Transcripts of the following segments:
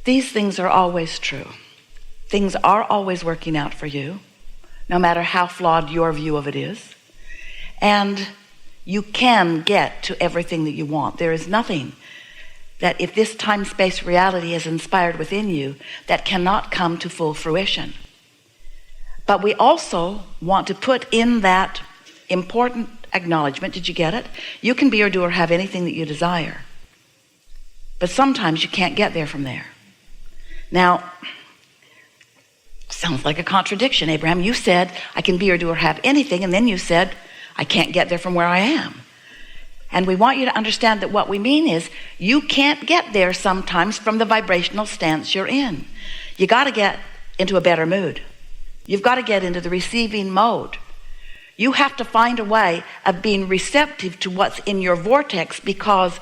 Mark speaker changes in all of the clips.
Speaker 1: These things are always true. Things are always working out for you, no matter how flawed your view of it is. And you can get to everything that you want. There is nothing that, if this time-space reality is inspired within you, that cannot come to full fruition. But we also want to put in that important acknowledgement. Did you get it? You can be or do or have anything that you desire. But sometimes you can't get there from there. Now, sounds like a contradiction, Abraham. You said, I can be or do or have anything, and then you said, I can't get there from where I am. And we want you to understand that what we mean is, you can't get there sometimes from the vibrational stance you're in. You got to get into a better mood. You've got to get into the receiving mode. You have to find a way of being receptive to what's in your vortex, because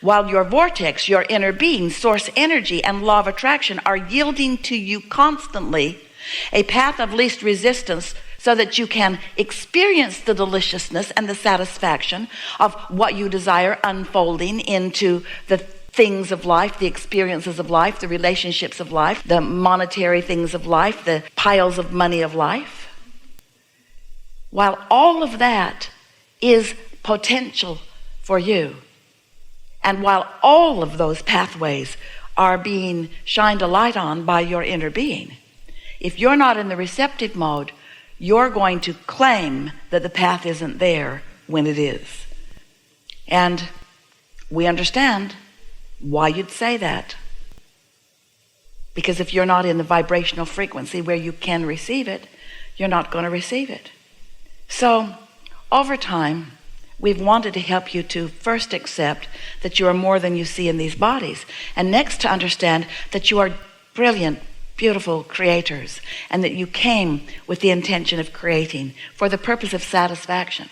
Speaker 1: while your vortex, your inner being, source energy, and law of attraction are yielding to you constantly a path of least resistance, so that you can experience the deliciousness and the satisfaction of what you desire unfolding into the things of life, the experiences of life, the relationships of life, the monetary things of life, the piles of money of life. While all of that is potential for you, and while all of those pathways are being shined a light on by your inner being, if you're not in the receptive mode, you're going to claim that the path isn't there when it is. And we understand why you'd say that. Because if you're not in the vibrational frequency where you can receive it, you're not going to receive it. So, over time, we've wanted to help you to first accept that you are more than you see in these bodies. And next, to understand that you are brilliant, beautiful creators, and that you came with the intention of creating for the purpose of satisfaction.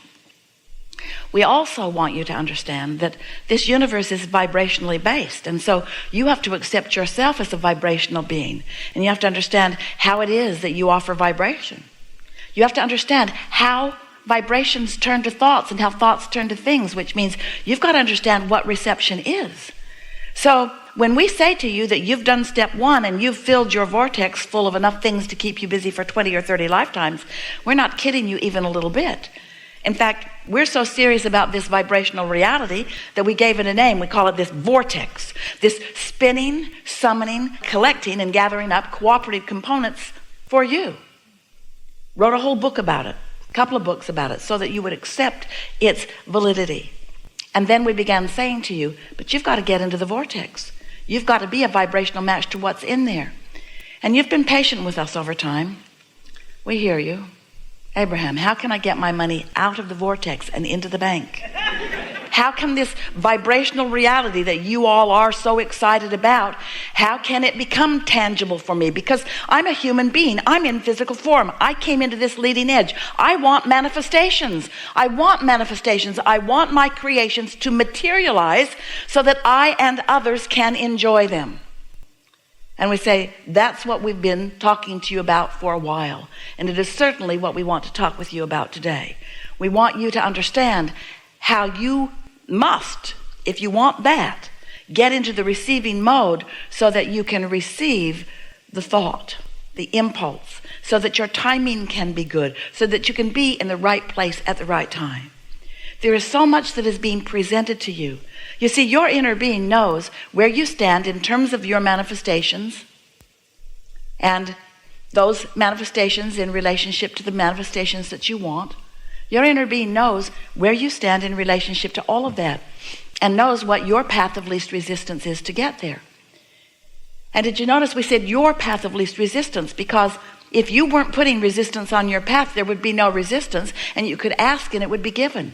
Speaker 1: We also want you to understand that this universe is vibrationally based, and so you have to accept yourself as a vibrational being, and you have to understand how it is that you offer vibration. You have to understand how vibrations turn to thoughts and how thoughts turn to things, which means you've got to understand what reception is. So when we say to you that you've done step one and you've filled your vortex full of enough things to keep you busy for 20 or 30 lifetimes, we're not kidding you even a little bit. In fact, we're so serious about this vibrational reality that we gave it a name. We call it this vortex, this spinning, summoning, collecting, and gathering up cooperative components for you. Wrote a whole book about it, a couple of books about it, so that you would accept its validity. And then we began saying to you, but you've got to get into the vortex. You've got to be a vibrational match to what's in there. And you've been patient with us over time. We hear you. Abraham, how can I get my money out of the vortex and into the bank? How can this vibrational reality that you all are so excited about, how can it become tangible for me? Because I'm a human being. I'm in physical form. I came into this leading edge. I want manifestations. I want manifestations. I want my creations to materialize so that I and others can enjoy them. And we say, that's what we've been talking to you about for a while. And it is certainly what we want to talk with you about today. We want you to understand how you must, if you want that, get into the receiving mode so that you can receive the thought, the impulse, so that your timing can be good, so that you can be in the right place at the right time. There is so much that is being presented to you. You see, your inner being knows where you stand in terms of your manifestations, and those manifestations in relationship to the manifestations that you want. Your inner being knows where you stand in relationship to all of that, and knows what your path of least resistance is to get there. And did you notice we said your path of least resistance? Because if you weren't putting resistance on your path, there would be no resistance, and you could ask and it would be given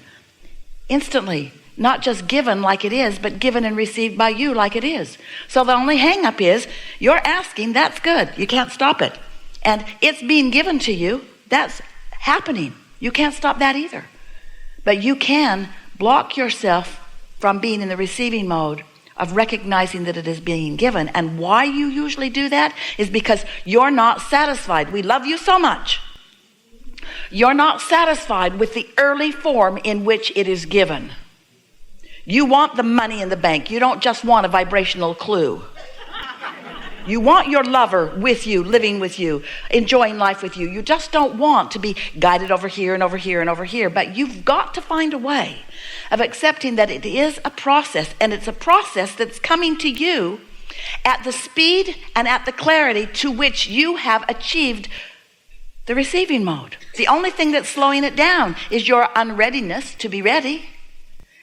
Speaker 1: instantly. Not just given like it is, but given and received by you like it is. So the only hang up is you're asking, that's good. You can't stop it. And it's being given to you. That's happening. You can't stop that either. But you can block yourself from being in the receiving mode of recognizing that it is being given. And why you usually do that is because you're not satisfied. We love you so much. You're not satisfied with the early form in which it is given. You want the money in the bank. You don't just want a vibrational clue. You want your lover with you, living with you, enjoying life with you. You just don't want to be guided over here and over here and over here. But you've got to find a way of accepting that it is a process, and it's a process that's coming to you at the speed and at the clarity to which you have achieved the receiving mode. The only thing that's slowing it down is your unreadiness to be ready.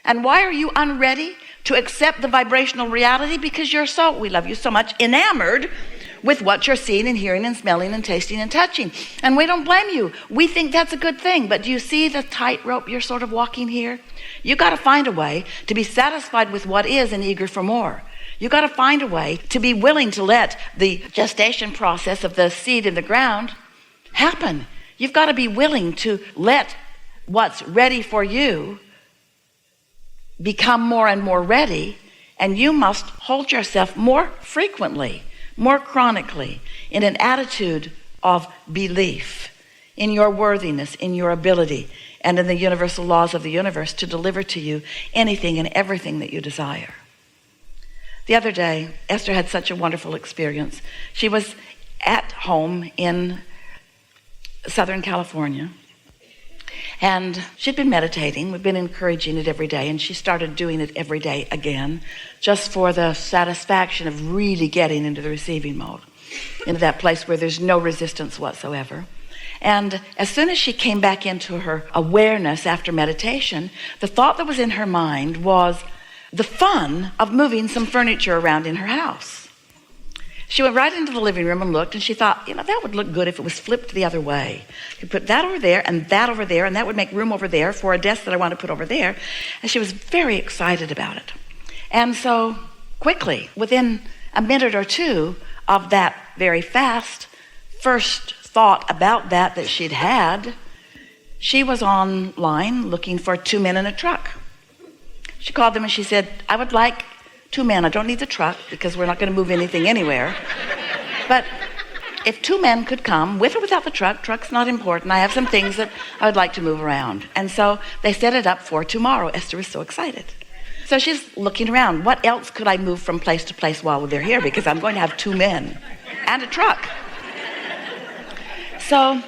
Speaker 1: And why are you unready to accept the vibrational reality? Because you're so, we love you so much, enamored with what you're seeing and hearing and smelling and tasting and touching. And we don't blame you. We think that's a good thing. But do you see the tightrope you're sort of walking here? You got to find a way to be satisfied with what is and eager for more. You got to find a way to be willing to let the gestation process of the seed in the ground happen. You've got to be willing to let what's ready for you become more and more ready, and you must hold yourself more frequently, more chronically, in an attitude of belief in your worthiness, in your ability, and in the universal laws of the universe to deliver to you anything and everything that you desire. The other day, Esther had such a wonderful experience. She was at home in Southern California, and she'd been meditating. We've been encouraging it every day, and she started doing it every day again, just for the satisfaction of really getting into the receiving mode, into that place where there's no resistance whatsoever. And as soon as she came back into her awareness after meditation, the thought that was in her mind was the fun of moving some furniture around in her house. She went right into the living room and looked, and she thought, that would look good if it was flipped the other way. You could put that over there, and that would make room over there for a desk that I want to put over there. And she was very excited about it. And so quickly, within a minute or two of that very fast first thought about that she'd had, she was online looking for 2 men in a truck. She called them and she said, I would like 2 men. I don't need the truck because we're not going to move anything anywhere. But if 2 men could come, with or without the truck's not important. I have some things that I would like to move around. And so they set it up for tomorrow. Esther was so excited. So she's looking around. What else could I move from place to place while they're here? Because I'm going to have 2 men and a truck. So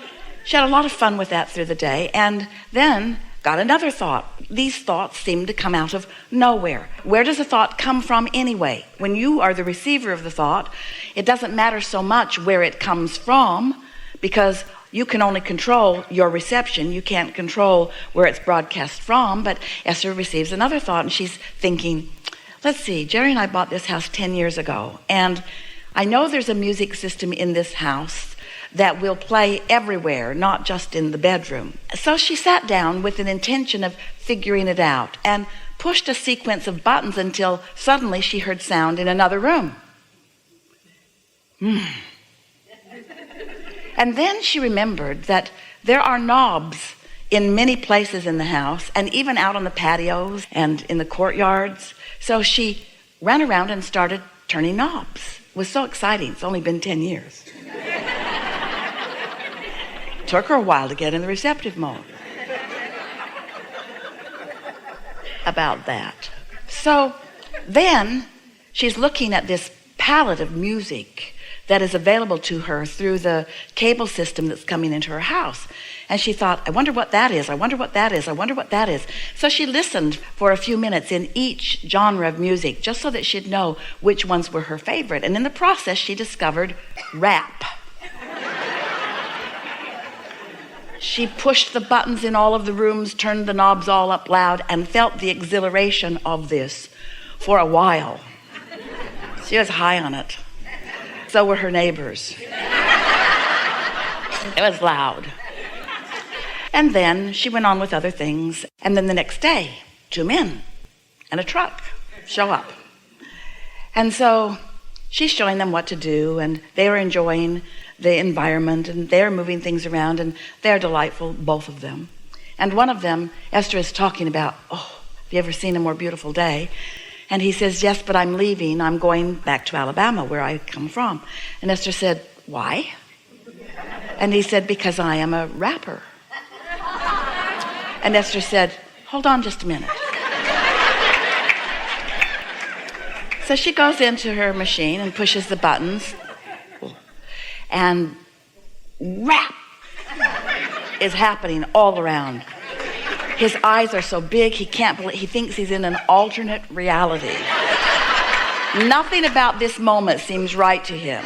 Speaker 1: she had a lot of fun with that through the day, and then got another thought. These thoughts seem to come out of nowhere. Where does a thought come from anyway? When you are the receiver of the thought, it doesn't matter so much where it comes from, because you can only control your reception. You can't control where it's broadcast from. But Esther receives another thought, and she's thinking, let's see, Jerry and I bought this house 10 years ago, and I know there's a music system in this house that will play everywhere, not just in the bedroom. So she sat down with an intention of figuring it out and pushed a sequence of buttons until suddenly she heard sound in another room. And then she remembered that there are knobs in many places in the house, and even out on the patios and in the courtyards. So she ran around and started turning knobs. It was so exciting. It's only been 10 years. Took her a while to get in the receptive mode about that. So then she's looking at this palette of music that is available to her through the cable system that's coming into her house. And she thought, I wonder what that is. I wonder what that is. I wonder what that is. So she listened for a few minutes in each genre of music, just so that she'd know which ones were her favorite. And in the process, she discovered rap. She pushed the buttons in all of the rooms, turned the knobs all up loud, and felt the exhilaration of this for a while. She was high on it. So were her neighbors. It was loud. And then she went on with other things. And then the next day, 2 men and a truck show up. And so she's showing them what to do, and they are enjoying the environment, and they're moving things around, and they're delightful, both of them. And one of them, Esther is talking about, have you ever seen a more beautiful day? And he says, yes, but I'm leaving. I'm going back to Alabama, where I come from. And Esther said, why? And he said, because I am a rapper. And Esther said, hold on just a minute. So she goes into her machine and pushes the buttons, and rap is happening all around. His eyes are so big he can't believe, he thinks he's in an alternate reality. Nothing about this moment seems right to him.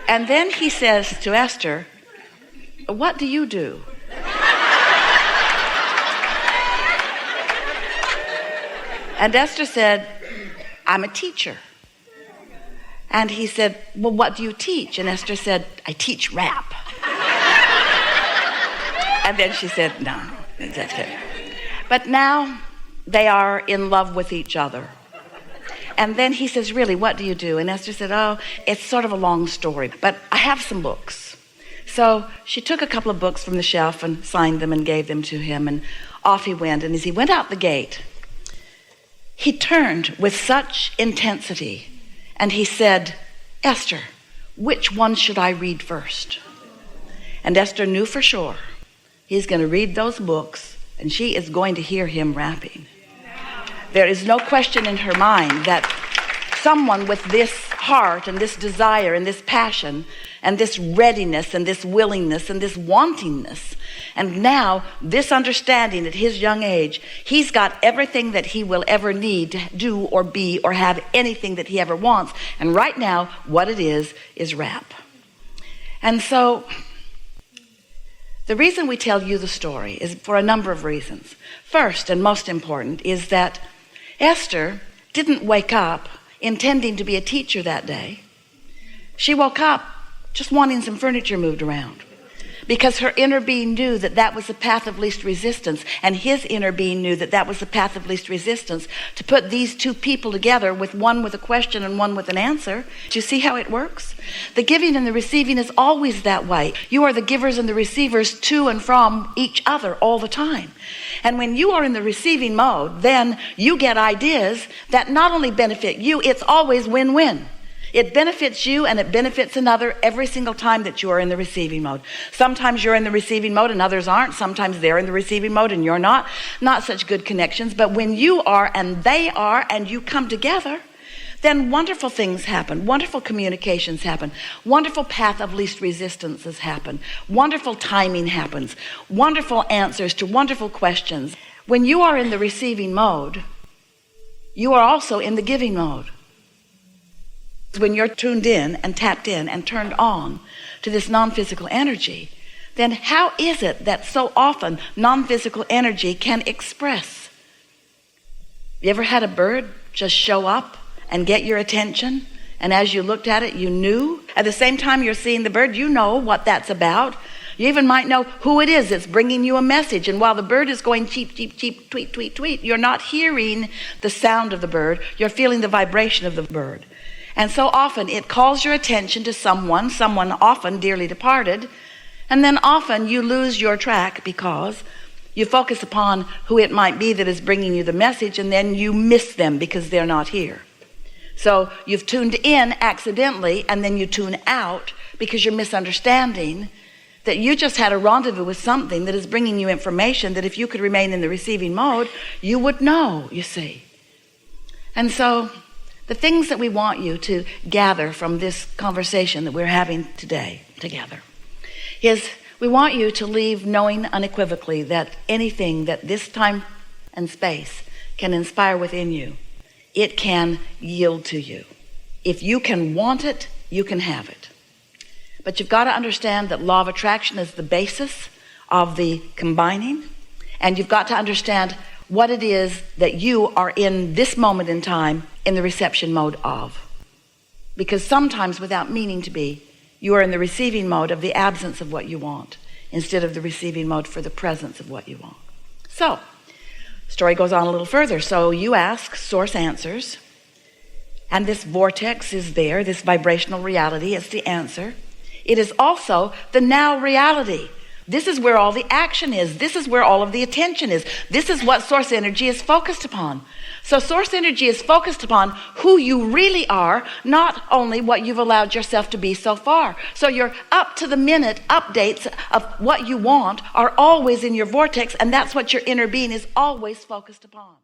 Speaker 1: And then he says to Esther, "What do you do?" And Esther said, "I'm a teacher." And he said, "Well, what do you teach?" And Esther said, "I teach rap." And then she said, "No, that's good." But now they are in love with each other. And then he says, "Really, what do you do?" And Esther said, "Oh, it's sort of a long story, but I have some books." So she took a couple of books from the shelf and signed them and gave them to him, and off he went. And as he went out the gate, he turned with such intensity and he said, "Esther, which one should I read first?" And Esther knew for sure he's going to read those books and she is going to hear him rapping. There is no question in her mind that someone with this heart and this desire and this passion and this readiness and this willingness and this wantingness, and now this understanding at his young age, he's got everything that he will ever need to do or be or have anything that he ever wants. And right now, what it is rap. And so the reason we tell you the story is for a number of reasons. First and most important is that Esther didn't wake up intending to be a teacher that day. She woke up just wanting some furniture moved around, because her inner being knew that that was the path of least resistance, and his inner being knew that that was the path of least resistance, to put these two people together, with one with a question and one with an answer. Do you see how it works? The giving and the receiving is always that way. You are the givers and the receivers to and from each other all the time. And when you are in the receiving mode, then you get ideas that not only benefit you, it's always win-win. It benefits you and it benefits another every single time that you are in the receiving mode. Sometimes you're in the receiving mode and others aren't. Sometimes they're in the receiving mode and you're not. Not such good connections. But when you are and they are and you come together, then wonderful things happen. Wonderful communications happen. Wonderful path of least resistances happen. Wonderful timing happens. Wonderful answers to wonderful questions. When you are in the receiving mode, you are also in the giving mode. When you're tuned in and tapped in and turned on to this non-physical energy, then how is it that so often non-physical energy can express? You ever had a bird just show up and get your attention, and as you looked at it, you knew? At the same time you're seeing the bird, you know what that's about. You even might know who it is that's bringing you a message. And while the bird is going cheep, cheep, cheep, tweet, tweet, tweet, you're not hearing the sound of the bird. You're feeling the vibration of the bird. And so often it calls your attention to someone often dearly departed, and then often you lose your track because you focus upon who it might be that is bringing you the message, and then you miss them because they're not here. So you've tuned in accidentally, and then you tune out because you're misunderstanding that you just had a rendezvous with something that is bringing you information that if you could remain in the receiving mode, you would know, you see. And so the things that we want you to gather from this conversation that we're having today together is we want you to leave knowing unequivocally that anything that this time and space can inspire within you, it can yield to you. If you can want it, you can have it. But you've got to understand that law of attraction is the basis of the combining, and you've got to understand what it is that you are in this moment in time in the reception mode of. Because sometimes, without meaning to be, you are in the receiving mode of the absence of what you want instead of the receiving mode for the presence of what you want. So, story goes on a little further. So you ask, source answers, and this vortex is there, this vibrational reality is the answer. It is also the now reality. This is where all the action is. This is where all of the attention is. This is what source energy is focused upon. So source energy is focused upon who you really are, not only what you've allowed yourself to be so far. So your up to the minute updates of what you want are always in your vortex, and that's what your inner being is always focused upon.